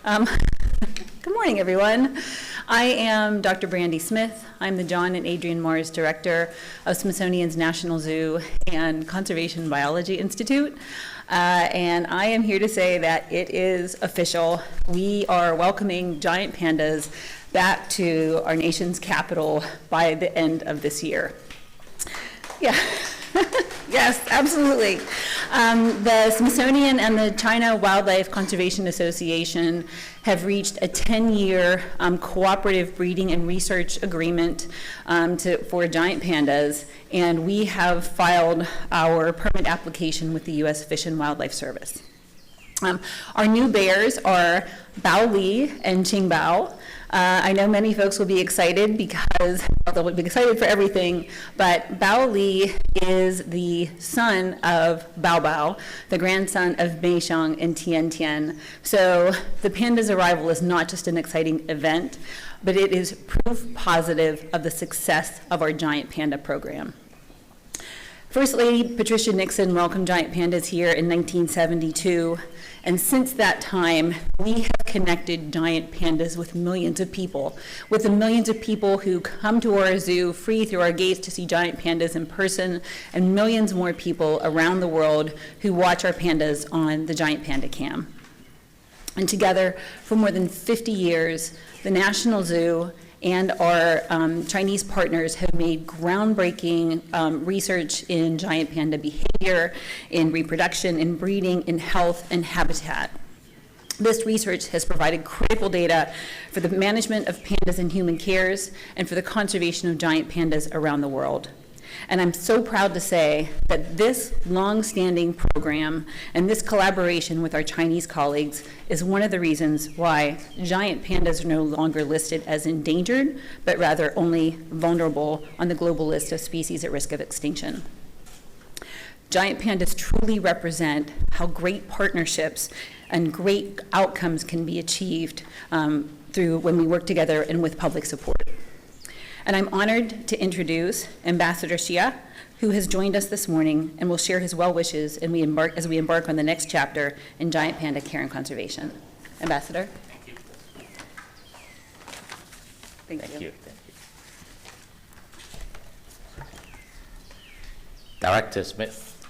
Um, Good morning, everyone. I am Dr. Brandy Smith. I'm the John and Adrienne Mars Director of Smithsonian's National Zoo and Conservation Biology Institute. And I am here to say that it is official. We are welcoming giant pandas back to our nation's capital by the end of this year. Yeah. Yes, absolutely. The Smithsonian and the China Wildlife Conservation Association have reached a 10-year cooperative breeding and research agreement for giant pandas, and we have filed our permit application with the U.S. Fish and Wildlife Service. Our new bears are Bao Li and Qing Bao. I know many folks will be excited because they'll be excited for everything, but Bao Li is the son of Bao Bao, the grandson of Mei Xiang and Tian Tian. So the panda's arrival is not just an exciting event, but it is proof positive of the success of our giant panda program. First Lady Patricia Nixon welcomed giant pandas here in 1972, and since that time, we have connected giant pandas with millions of people, with the millions of people who come to our zoo free through our gates to see giant pandas in person, and millions more people around the world who watch our pandas on the Giant Panda Cam. And together, for more than 50 years, the National Zoo and our Chinese partners have made groundbreaking research in giant panda behavior, in reproduction, in breeding, in health, and habitat. This research has provided critical data for the management of pandas in human cares and for the conservation of giant pandas around the world. And I'm so proud to say that this long-standing program and this collaboration with our Chinese colleagues is one of the reasons why giant pandas are no longer listed as endangered, but rather only vulnerable on the global list of species at risk of extinction. Giant pandas truly represent how great partnerships and great outcomes can be achieved through when we work together and with public support. And I'm honored to introduce Ambassador Xia, who has joined us this morning and will share his well wishes as we embark on the next chapter in giant panda care and conservation. Ambassador. Thank you. Thank you. Director Smith,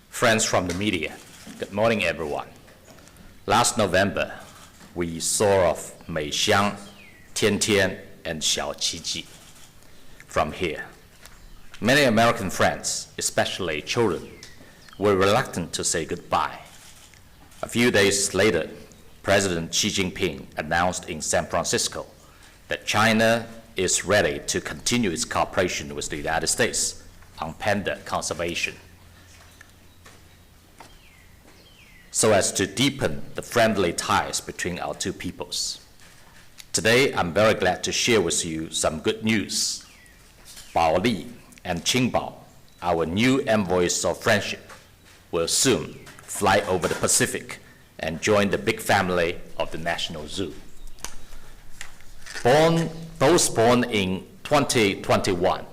friends from the media, good morning, everyone. Last November, we saw of Mei Xiang, Tian Tian, and Xiao Qiji from here. Many American friends, especially children, were reluctant to say goodbye. A few days later, President Xi Jinping announced in San Francisco that China is ready to continue its cooperation with the United States on panda conservation, so as to deepen the friendly ties between our two peoples. Today, I'm very glad to share with you some good news. Bao Li and Qing Bao, our new envoys of friendship, will soon fly over the Pacific and join the big family of the National Zoo. Both born in 2021,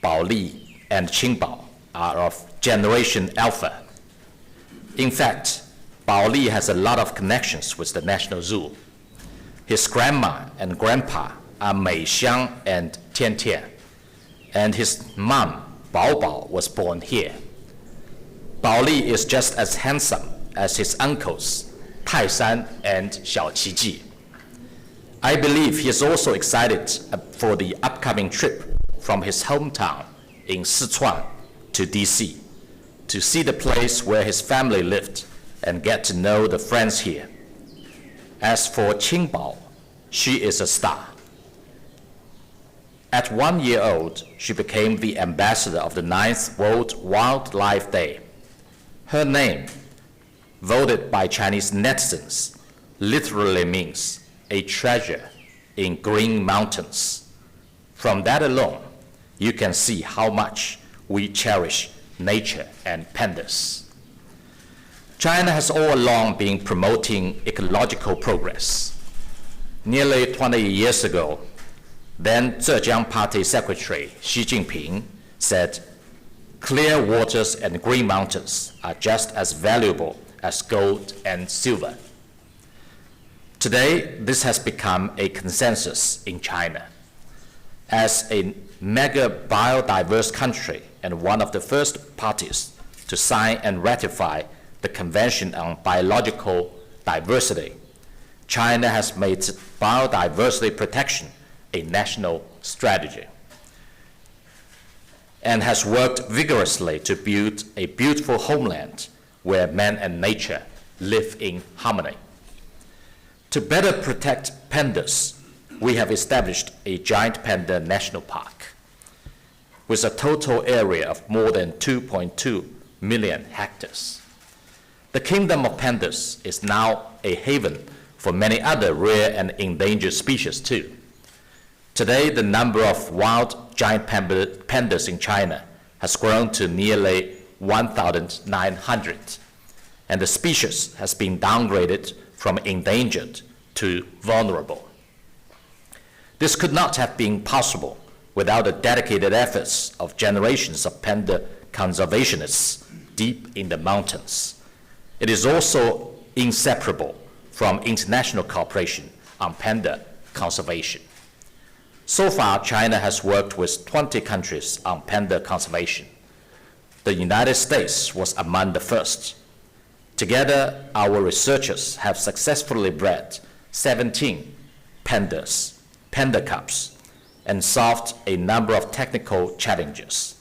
Bao Li and Qing Bao are of Generation Alpha. In fact, Bao Li has a lot of connections with the National Zoo. His grandma and grandpa are Mei Xiang and Tian Tian, and his mom, Bao Bao, was born here. Bao Li is just as handsome as his uncles, Tai San and Xiao Qiji. I believe he is also excited for the upcoming trip from his hometown in Sichuan to DC, to see the place where his family lived and get to know the friends here. As for Qing Bao, she is a star. At 1 year old, she became the ambassador of the 9th World Wildlife Day. Her name, voted by Chinese netizens, literally means a treasure in green mountains. From that alone, you can see how much we cherish nature and pandas. China has all along been promoting ecological progress. Nearly 20 years ago, then Zhejiang Party Secretary Xi Jinping said, "Clear waters and green mountains are just as valuable as gold and silver." Today, this has become a consensus in China. As a mega biodiverse country and one of the first parties to sign and ratify the Convention on Biological Diversity, China has made biodiversity protection a national strategy and has worked vigorously to build a beautiful homeland where man and nature live in harmony. To better protect pandas, we have established a giant panda national park with a total area of more than 2.2 million hectares. The kingdom of pandas is now a haven for many other rare and endangered species too. Today, the number of wild giant pandas in China has grown to nearly 1,900, and the species has been downgraded from endangered to vulnerable. This could not have been possible without the dedicated efforts of generations of panda conservationists deep in the mountains. It is also inseparable from international cooperation on panda conservation. So far, China has worked with 20 countries on panda conservation. The United States was among the first. Together, our researchers have successfully bred 17 pandas, panda cubs, and solved a number of technical challenges.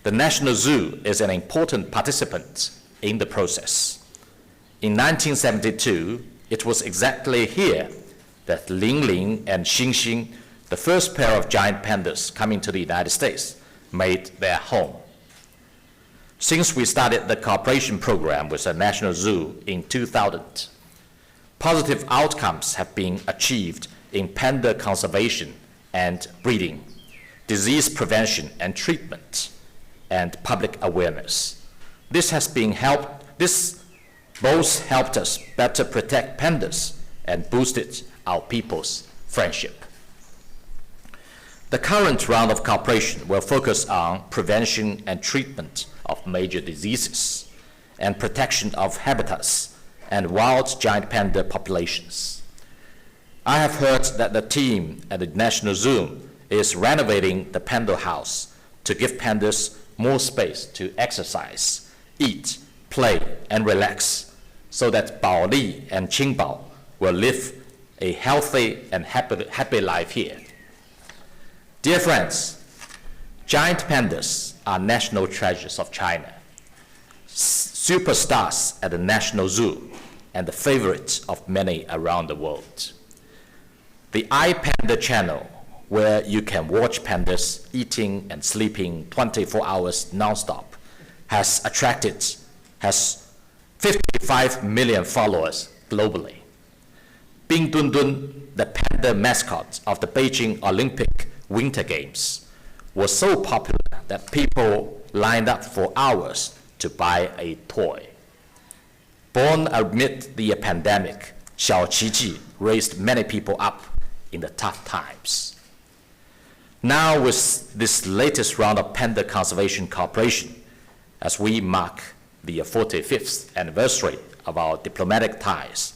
The National Zoo is an important participant in the process. In 1972, it was exactly here that Ling Ling and Xing Xing, the first pair of giant pandas coming to the United States, made their home. Since we started the cooperation program with the National Zoo in 2000, positive outcomes have been achieved in panda conservation and breeding, disease prevention and treatment, and public awareness. This both helped us better protect pandas and boosted our people's friendship. The current round of cooperation will focus on prevention and treatment of major diseases and protection of habitats and wild giant panda populations. I have heard that the team at the National Zoo is renovating the panda house to give pandas more space to exercise, eat, play, and relax, so that Bao Li and Qingbao will live a healthy and happy life here. Dear friends, giant pandas are national treasures of China, superstars at the National Zoo, and the favorites of many around the world. The iPanda channel, where you can watch pandas eating and sleeping 24 hours non-stop, has 55 million followers globally. Bing Dun Dun, the panda mascot of the Beijing Olympic Winter Games, was so popular that people lined up for hours to buy a toy. Born amid the pandemic, Xiao Qiji raised many people up in the tough times. Now, with this latest round of panda conservation cooperation, as we mark the 45th anniversary of our diplomatic ties,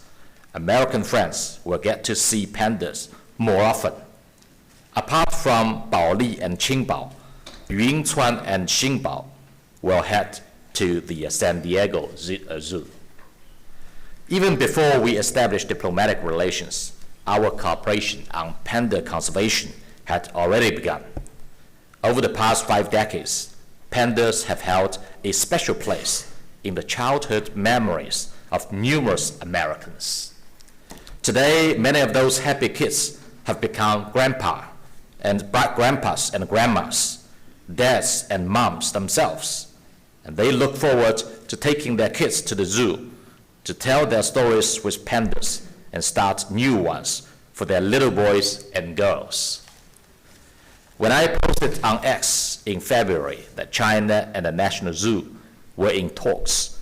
American friends will get to see pandas more often. Apart from Bao Li and Qingbao, Yunchuan and Xingbao will head to the San Diego Zoo. Even before we established diplomatic relations, our cooperation on panda conservation had already begun. Over the past 5 decades, pandas have held a special place in the childhood memories of numerous Americans. Today, many of those happy kids have become grandpas and grandmas, dads and moms themselves, and they look forward to taking their kids to the zoo to tell their stories with pandas and start new ones for their little boys and girls. When I posted on X in February that China and the National Zoo were in talks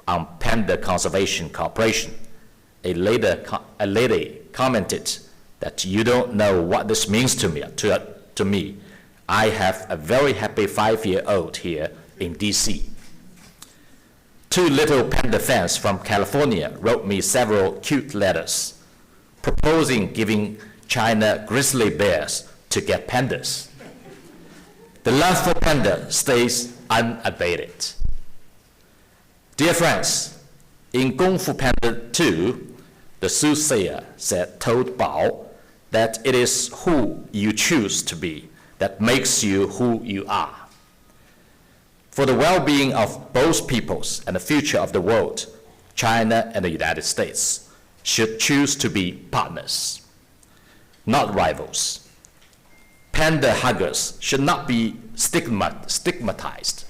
on panda conservation cooperation, a lady commented that you don't know what this means to me. I have a very happy 5-year-old here in DC. 2 little panda fans from California wrote me several cute letters. proposing giving China grizzly bears to get pandas. The love for panda stays unabated. Dear friends, in Kung Fu Panda 2, the soothsayer told Bao that it is who you choose to be that makes you who you are. For the well-being of both peoples and the future of the world, China and the United States should choose to be partners, not rivals. Panda huggers should not be stigmatized.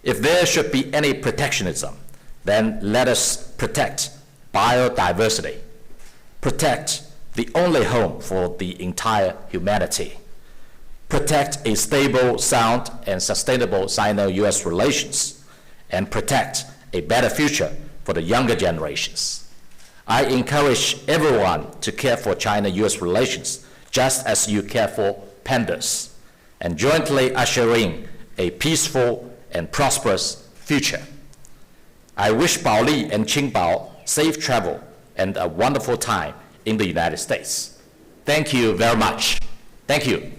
If there should be any protectionism, then let us protect biodiversity, protect the only home for the entire humanity, protect a stable, sound, and sustainable Sino-US relations, and protect a better future for the younger generations. I encourage everyone to care for China-US relations just as you care for pandas, and jointly usher in a peaceful and prosperous future. I wish Bao Li and Qingbao safe travel and a wonderful time in the United States. Thank you very much. Thank you.